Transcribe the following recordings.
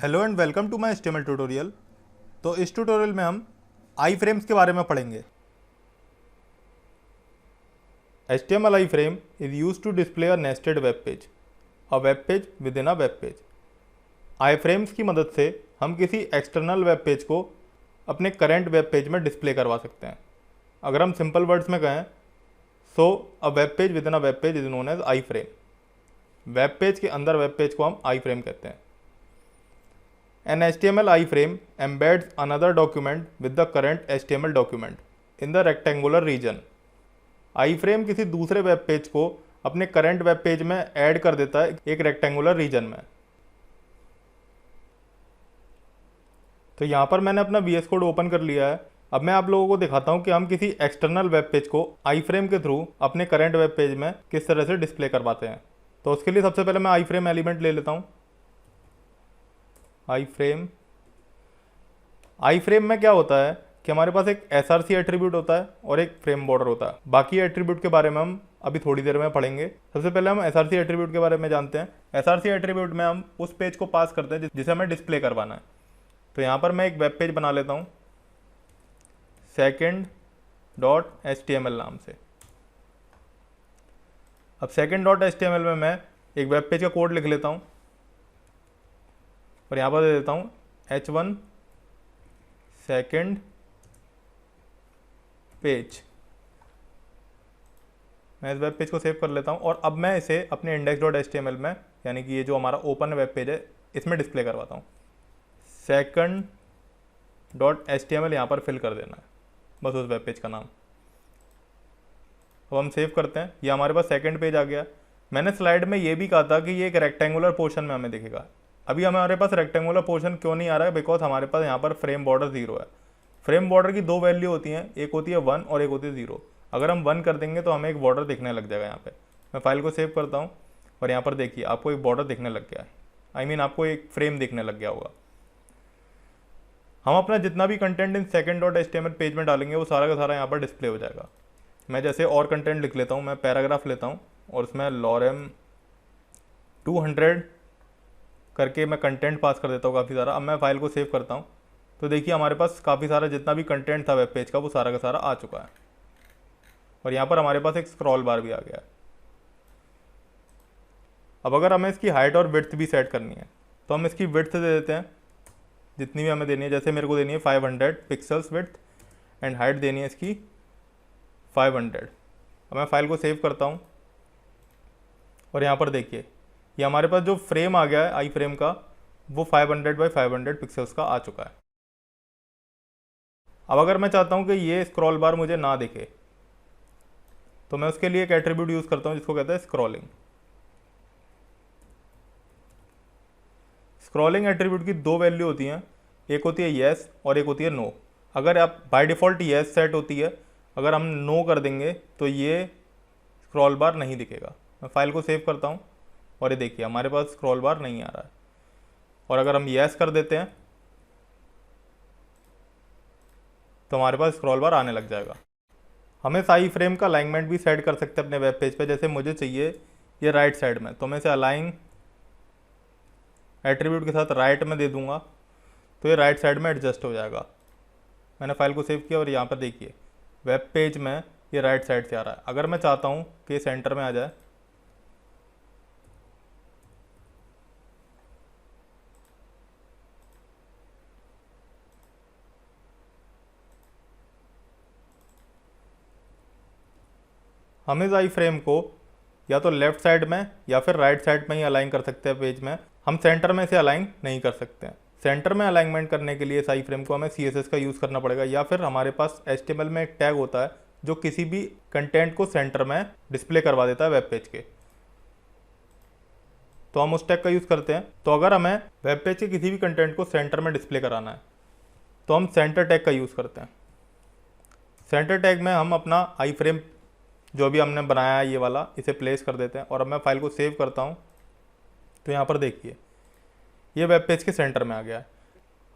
Hello and welcome to my HTML tutorial. तो इस tutorial में हम आई फ्रेम्स के बारे में पढ़ेंगे। HTML iframe is use to display a nested web page within a web page. Iframes की मदद से हम किसी एक्सटर्नल वेब पेज को अपने करंट वेब पेज में डिस्प्ले करवा सकते हैं। अगर हम सिंपल वर्ड्स में कहें so a web page within a web page is known as iframe. Web page के अंदर वेब पेज को हम आई फ्रेम कहते हैं। An HTML iframe embeds another document with the current HTML document in the rectangular region. iframe किसी दूसरे web page को अपने करंट वेब पेज में ऐड कर देता है एक रेक्टेंगुलर रीजन में। तो यहाँ पर मैंने अपना VS कोड ओपन कर लिया है। अब मैं आप लोगों को दिखाता हूँ कि हम किसी एक्सटर्नल वेब पेज को iframe के थ्रू अपने करंट वेब पेज में किस तरह से डिस्प्ले करवाते हैं। तो उसके लिए सबसे पहले मैं iframe एलिमेंट ले लेता हूँ। आई फ्रेम में क्या होता है कि हमारे पास एक SRC एट्रीब्यूट होता है और एक फ्रेम बॉर्डर होता है। बाकी एट्रीब्यूट के बारे में हम अभी थोड़ी देर में पढ़ेंगे। सबसे पहले हम SRC एट्रीब्यूट के बारे में जानते हैं। SRC एट्रीब्यूट में हम उस पेज को पास करते हैं जिसे हमें डिस्प्ले करवाना है। तो यहाँ पर मैं एक वेब पेज बना लेता हूँ second.html नाम से। अब second.html में मैं एक वेब पेज का कोड लिख लेता हूँ और यहाँ पर दे देता हूँ h1 सेकेंड पेज। मैं इस वेब पेज को सेव कर लेता हूँ और अब मैं इसे अपने index.html में, यानी कि ये जो हमारा ओपन वेब पेज है, इसमें डिस्प्ले करवाता हूँ। second.html यहाँ पर फिल कर देना है बस उस वेब पेज का नाम। अब हम सेव करते हैं। ये हमारे पास सेकंड पेज आ गया। मैंने स्लाइड में ये भी कहा था कि ये एक रेक्टेंगुलर पोर्शन में हमें दिखेगा। अभी हमारे पास रेक्टेंगुलर पोर्शन क्यों नहीं आ रहा है? बिकॉज हमारे पास यहाँ पर फ्रेम बॉर्डर 0 है। फ्रेम बॉर्डर की दो वैल्यू होती हैं, एक होती है 1 और एक होती है 0। अगर हम 1 कर देंगे तो हमें एक बॉर्डर दिखने लग जाएगा। यहाँ पे मैं फाइल को सेव करता हूँ और यहाँ पर देखिए आपको एक बॉर्डर दिखने लग गया है। आई मीन आपको एक फ्रेम दिखने लग गया होगा। हम अपना जितना भी कंटेंट इन second.html पेज में डालेंगे वो सारा का सारा यहाँ पर डिस्प्ले हो जाएगा। मैं जैसे और कंटेंट लिख लेता हूँ, मैं पैराग्राफ लेता हूँ और उसमें lorem 200 करके मैं कंटेंट पास कर देता हूँ काफ़ी सारा। अब मैं फाइल को सेव करता हूँ तो देखिए हमारे पास काफ़ी सारा जितना भी कंटेंट था वेब पेज का वो सारा का सारा आ चुका है। और यहाँ पर हमारे पास एक स्क्रॉल बार भी आ गया है। अब अगर हमें इसकी हाइट और विड्थ भी सेट करनी है तो हम इसकी विड्थ दे देते हैं जितनी भी हमें देनी है। जैसे मेरे को देनी है 500 पिक्सल्स विड्थ एंड हाइट देनी है इसकी 500। अब मैं फाइल को सेव करता हूँ और यहाँ पर देखिए ये हमारे पास जो फ्रेम आ गया है आई फ्रेम का वो 500 बाई 500 पिक्सल्स का आ चुका है। अब अगर मैं चाहता हूँ कि ये स्क्रॉल बार मुझे ना दिखे तो मैं उसके लिए एक एट्रीब्यूट यूज़ करता हूँ जिसको कहते हैं स्क्रॉलिंग। स्क्रॉलिंग एट्रीब्यूट की दो वैल्यू होती हैं, एक होती है येस और एक होती है नो। अगर आप बाय डिफ़ॉल्ट येस सेट होती है, अगर हम नो कर देंगे तो ये स्क्रॉल बार नहीं दिखेगा। मैं फाइल को सेव करता हूँ और ये देखिए हमारे पास स्क्रॉल बार नहीं आ रहा है। और अगर हम येस कर देते हैं तो हमारे पास स्क्रॉल बार आने लग जाएगा। हम इस आई फ्रेम का अलाइनमेंट भी सेट कर सकते हैं अपने वेब पेज पे। जैसे मुझे चाहिए ये राइट साइड में, तो मैं इसे अलाइन एट्रीब्यूट के साथ राइट में दे दूंगा तो ये राइट साइड में एडजस्ट हो जाएगा। मैंने फाइल को सेव किया और यहाँ पर देखिए वेब पेज में ये राइट साइड से आ रहा है। अगर मैं चाहता हूँ कि ये सेंटर में आ जाए हम इस आई फ्रेम को या तो लेफ्ट साइड में या फिर राइट साइड में ही अलाइन कर सकते हैं पेज में। हम सेंटर में इसे अलाइन नहीं कर सकते हैं। सेंटर में अलाइनमेंट करने के लिए इस आई फ्रेम को हमें CSS का यूज़ करना पड़ेगा या फिर हमारे पास HTML में एक टैग होता है जो किसी भी कंटेंट को सेंटर में डिस्प्ले करवा देता है वेब पेज के। तो हम उस टैग का यूज़ करते हैं। तो अगर हमें वेब पेज के किसी भी कंटेंट को सेंटर में डिस्प्ले कराना है तो हम सेंटर टैग का यूज़ करते हैं। सेंटर टैग में हम अपना आई फ्रेम जो भी हमने बनाया है ये वाला, इसे प्लेस कर देते हैं। और अब मैं फाइल को सेव करता हूँ तो यहाँ पर देखिए ये वेब पेज के सेंटर में आ गया है।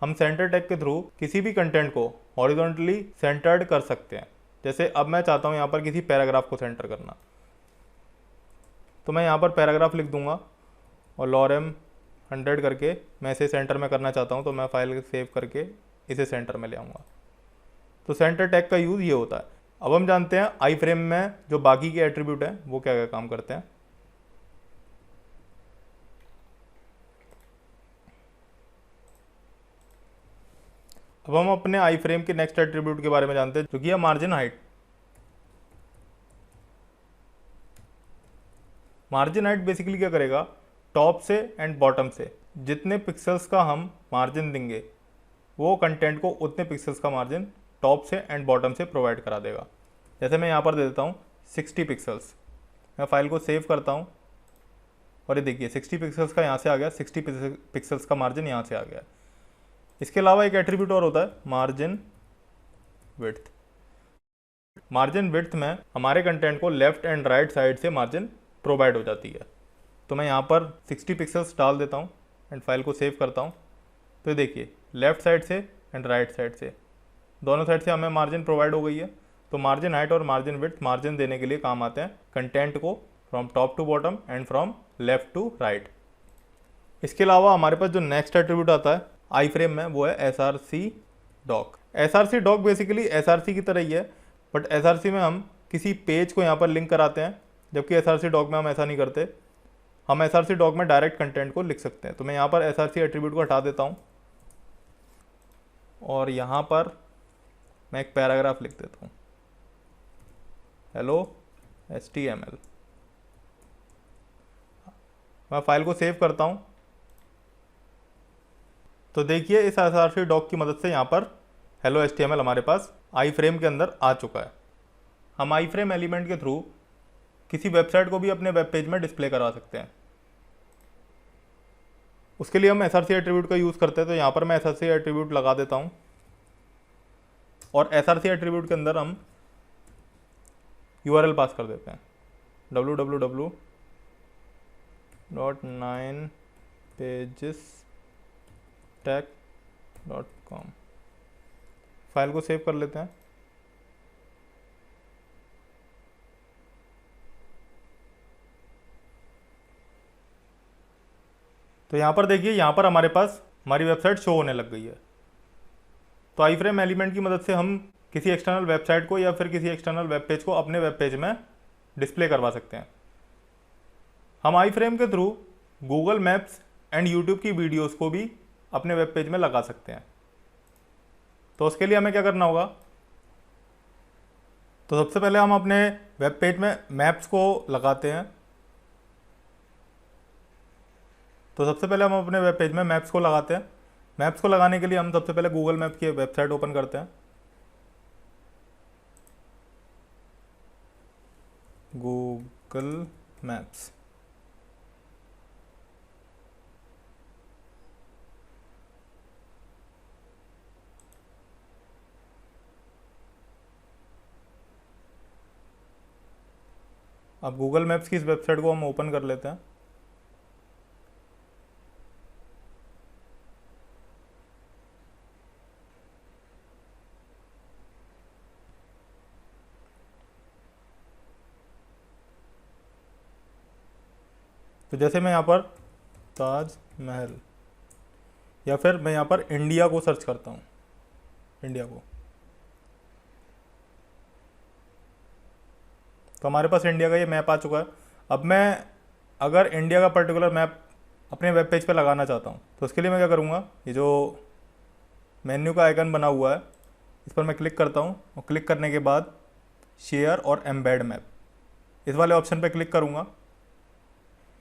हम सेंटर टैग के थ्रू किसी भी कंटेंट को हॉरिजॉन्टली सेंटर्ड कर सकते हैं। जैसे अब मैं चाहता हूँ यहाँ पर किसी पैराग्राफ को सेंटर करना, तो मैं यहाँ पर पैराग्राफ लिख दूंगा और lorem 100 करके मैं इसे सेंटर में करना चाहता हूँ, तो मैं फाइल सेव करके इसे सेंटर में ले आऊँगा। तो सेंटर टैग का यूज़ ये होता है। अब हम जानते हैं आई फ्रेम में जो बाकी के एट्रीब्यूट हैं वो क्या क्या काम करते हैं। अब हम अपने आई फ्रेम के नेक्स्ट एट्रीब्यूट के बारे में जानते हैं, जो कि है margin height. Margin height basically क्या करेगा, टॉप से एंड बॉटम से जितने पिक्सल्स का हम मार्जिन देंगे वो कंटेंट को उतने पिक्सल्स का मार्जिन टॉप से एंड बॉटम से प्रोवाइड करा देगा। जैसे मैं यहाँ पर दे देता हूँ 60 पिक्सल्स। मैं फाइल को सेव करता हूँ और ये देखिए 60 पिक्सल्स का यहाँ से आ गया, 60 पिक्सल्स का मार्जिन यहाँ से आ गया। इसके अलावा एक एट्रीब्यूट और होता है मार्जिन विड्थ। मार्जिन विड्थ में हमारे कंटेंट को लेफ्ट एंड राइट साइड से मार्जिन प्रोवाइड हो जाती है। तो मैं यहाँ पर 60 पिक्सल्स डाल देता हूँ एंड फाइल को सेव करता हूँ। तो देखिए लेफ्ट साइड से एंड राइट साइड से दोनों साइड से हमें मार्जिन प्रोवाइड हो गई है। तो मार्जिन हाइट और मार्जिन विड्थ मार्जिन देने के लिए काम आते हैं कंटेंट को from top to bottom and from left to right. इसके अलावा हमारे पास जो नेक्स्ट एट्रीब्यूट आता है आई फ्रेम में वो है SRC doc. SRC doc basically SRC की तरह ही है, बट SRC में हम किसी पेज को यहाँ पर लिंक कराते हैं, जबकि SRC डॉक में हम ऐसा नहीं करते। हम SRC डॉक में डायरेक्ट कंटेंट को लिख सकते हैं। तो मैं यहाँ पर SRC एट्रीब्यूट को हटा देता हूँ और यहाँ पर मैं एक पैराग्राफ लिख देता हूँ, हेलो HTML। मैं फाइल को सेव करता हूँ। तो देखिए इस SRC डॉक की मदद से यहाँ पर हेलो HTML हमारे पास आई फ्रेम के अंदर आ चुका है। हम आई फ्रेम एलिमेंट के थ्रू किसी वेबसाइट को भी अपने वेब पेज में डिस्प्ले करा सकते हैं। उसके लिए हम SRC एट्रीब्यूट का यूज़ करते हैं। तो यहाँ पर मैं SRC एट्रीब्यूट लगा देता हूँ और SRC एट्रीब्यूट के अंदर हम URL पास कर देते हैं www.9pages.com। फाइल को सेव कर लेते हैं। तो यहाँ पर देखिए यहाँ पर हमारे पास हमारी वेबसाइट शो होने लग गई है। तो आई फ्रेम एलिमेंट की मदद से हम किसी एक्सटर्नल वेबसाइट को या फिर किसी एक्सटर्नल वेब पेज को अपने वेब पेज में डिस्प्ले करवा सकते हैं। हम आई फ्रेम के through Google maps and YouTube की वीडियोस को भी अपने वेब पेज में लगा सकते हैं। तो उसके लिए हमें क्या करना होगा, तो सबसे पहले हम अपने वेब पेज में मैप्स को लगाते हैं। तो सबसे पहले हम अपने वेब पेज में मैप्स को लगाते हैं। मैप्स को लगाने के लिए हम सबसे पहले गूगल मैप की वेबसाइट ओपन करते हैं। Google maps. अब गूगल मैप्स की इस वेबसाइट को हम ओपन कर लेते हैं। तो जैसे मैं यहाँ पर ताजमहल या फिर मैं यहाँ पर इंडिया को सर्च करता हूँ, इंडिया को, तो हमारे पास इंडिया का ये मैप आ चुका है। अब मैं अगर इंडिया का पर्टिकुलर मैप अपने वेब पेज पे लगाना चाहता हूँ तो उसके लिए मैं क्या करूँगा, ये जो मेन्यू का आइकन बना हुआ है इस पर मैं क्लिक करता हूँ और क्लिक करने के बाद शेयर और एम्बेड मैप इस वाले ऑप्शन पे क्लिक करूँगा।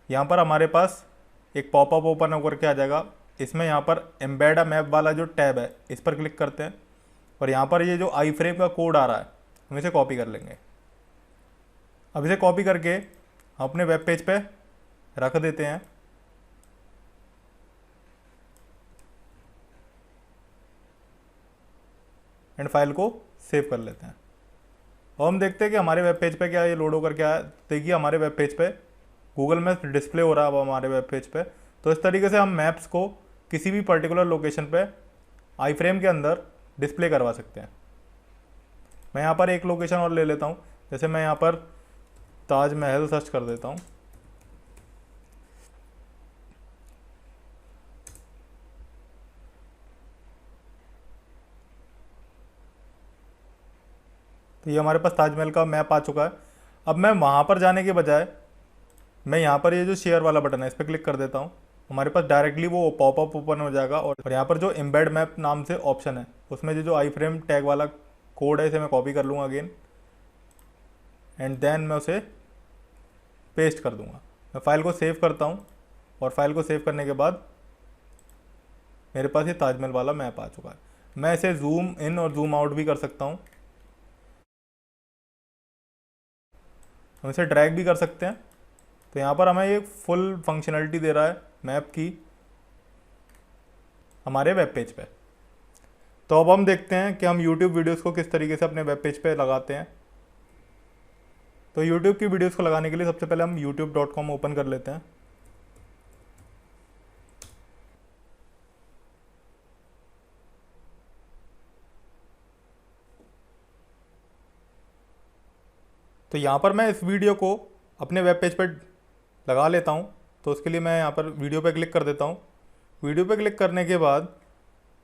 यहाँ पर हमारे पास एक पॉपअप ओपन होकर के आ जाएगा। इसमें यहाँ पर एम्बेड मैप वाला जो टैब है इस पर क्लिक करते हैं और यहाँ पर ये जो आई फ्रेम का कोड आ रहा है हम इसे कॉपी कर लेंगे। अब इसे कॉपी करके अपने वेब पेज पे रख देते हैं। एंड फाइल को सेव कर लेते हैं और हम देखते हैं कि हमारे वेब पेज पे क्या ये लोड होकर क्या है। देखिए हमारे वेब पेज पे गूगल मैप्स डिस्प्ले हो रहा है अब हमारे वेब पेज पे। तो इस तरीके से हम मैप्स को किसी भी पर्टिकुलर लोकेशन पे आई फ्रेम के अंदर डिस्प्ले करवा सकते हैं। मैं यहाँ पर एक लोकेशन और ले लेता हूँ, जैसे मैं यहाँ पर ताजमहल सर्च कर देता हूँ। तो ये हमारे पास ताजमहल का मैप आ चुका है। अब मैं वहाँ पर जाने के बजाय मैं यहाँ पर ये जो शेयर वाला बटन है इस पर क्लिक कर देता हूँ। हमारे पास डायरेक्टली वो पॉपअप ओपन हो जाएगा और यहाँ पर जो एम्बेड मैप नाम से ऑप्शन है उसमें जो आई फ्रेम टैग वाला कोड है इसे मैं कॉपी कर लूँगा अगेन एंड देन मैं उसे पेस्ट कर दूँगा। मैं फाइल को सेव करता हूँ और फाइल को सेव करने के बाद मेरे पास ये ताजमहल वाला मैप आ चुका है। मैं इसे जूम इन और जूम आउट भी कर सकता हूँ। हम इसे ड्रैग भी कर सकते हैं। तो यहाँ पर हमें ये फुल फंक्शनलिटी दे रहा है मैप की हमारे वेब पेज पे। तो अब हम देखते हैं कि हम YouTube वीडियोस को किस तरीके से अपने वेब पेज पे लगाते हैं। तो YouTube की वीडियोस को लगाने के लिए सबसे पहले हम youtube.com ओपन कर लेते हैं। तो यहाँ पर मैं इस वीडियो को अपने वेब पेज पर लगा लेता हूँ। तो उसके लिए मैं यहाँ पर वीडियो पे क्लिक कर देता हूँ। वीडियो पे क्लिक करने के बाद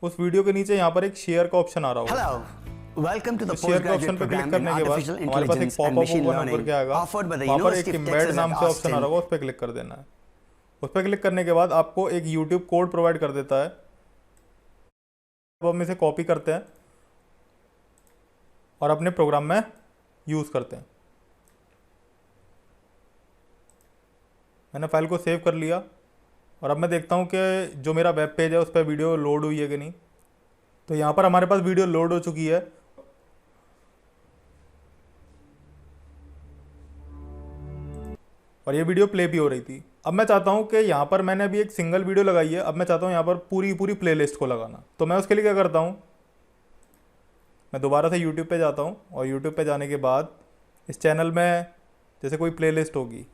उस वीडियो के नीचे यहाँ पर एक शेयर का ऑप्शन आ रहा होगा। Welcome to the शेयर के ऑप्शन पे क्लिक करने के बाद हमारे पास एक पॉपअप ओपन होकर के आएगा। वहाँ पर एक एम्बेड नाम से ऑप्शन आ रहा होगा, उस पर क्लिक कर देना है। उस पर क्लिक करने के बाद आपको एक YouTube कोड प्रोवाइड कर देता है। अब हम इसे कॉपी करते हैं और अपने प्रोग्राम में यूज़ करते हैं। मैंने फाइल को सेव कर लिया और अब मैं देखता हूँ कि जो मेरा वेब पेज है उस पर वीडियो लोड हुई है कि नहीं। तो यहाँ पर हमारे पास वीडियो लोड हो चुकी है। और ये वीडियो प्ले भी हो रही थी। अब मैं चाहता हूँ कि यहाँ पर मैंने अभी एक सिंगल वीडियो लगाई है, अब मैं चाहता हूँ यहाँ पर पूरी प्लेलिस्ट को लगाना। तो मैं उसके लिए क्या करता हूँ, मैं दोबारा से यूट्यूब पे जाता हूँ और यूट्यूब पे जाने के बाद इस चैनल में जैसे कोई प्लेलिस्ट होगी,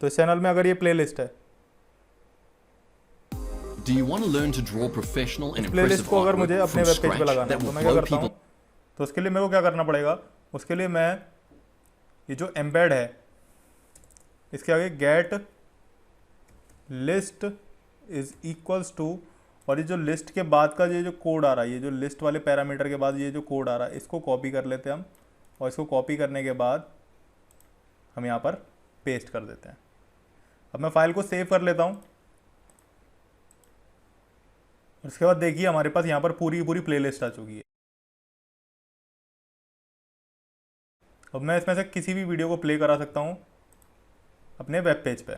तो इस चैनल में अगर ये प्लेलिस्ट है, Do you want to learn to draw professional and playlist impressive को अगर मुझे artwork अपने from वेब पेज पे scratch लगाना है that तो will मैं क्या blow करता हूँ, people? तो उसके लिए मेरे को क्या करना पड़ेगा, उसके लिए मैं ये जो एम्बेड है इसके आगे get list is equals to, और ये जो लिस्ट के बाद का ये जो कोड आ रहा है, ये जो लिस्ट वाले पैरामीटर के बाद ये जो कोड आ रहा है, इसको कॉपी कर लेते हैं हम। और इसको कॉपी करने के बाद हम यहाँ पर पेस्ट कर देते हैं। अब मैं फाइल को सेव कर लेता हूँ। उसके बाद देखिए हमारे पास यहाँ पर पूरी प्लेलिस्ट आ चुकी है। अब मैं इसमें से किसी भी वीडियो को प्ले करा सकता हूँ अपने वेब पेज पे।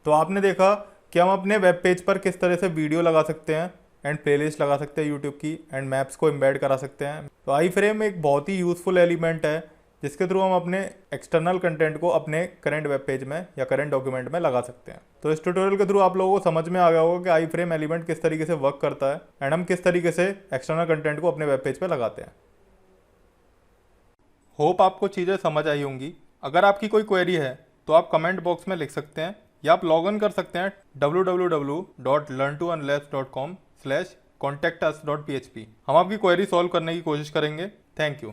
तो आपने देखा कि हम अपने वेब पेज पर किस तरह से वीडियो लगा सकते हैं एंड प्लेलिस्ट लगा सकते हैं यूट्यूब की, एंड मैप्स को एम्बेड करा सकते हैं। तो आई फ्रेम एक बहुत ही यूज़फुल एलिमेंट है जिसके थ्रू हम अपने एक्सटर्नल कंटेंट को अपने करंट वेब पेज में या करंट डॉक्यूमेंट में लगा सकते हैं। तो इस ट्यूटोरियल के थ्रू आप लोगों को समझ में आ गया होगा कि आई फ्रेम एलिमेंट किस तरीके से वर्क करता है एंड हम किस तरीके से एक्सटर्नल कंटेंट को अपने वेब पेज पे लगाते हैं। होप आपको चीज़ें समझ आई होंगी। अगर आपकी कोई क्वेरी है तो आप कमेंट बॉक्स में लिख सकते हैं या आप लॉग इन कर सकते हैं www.learntounless.com/contactus.php। हम आपकी क्वेरी सॉल्व करने की कोशिश करेंगे। Thank you.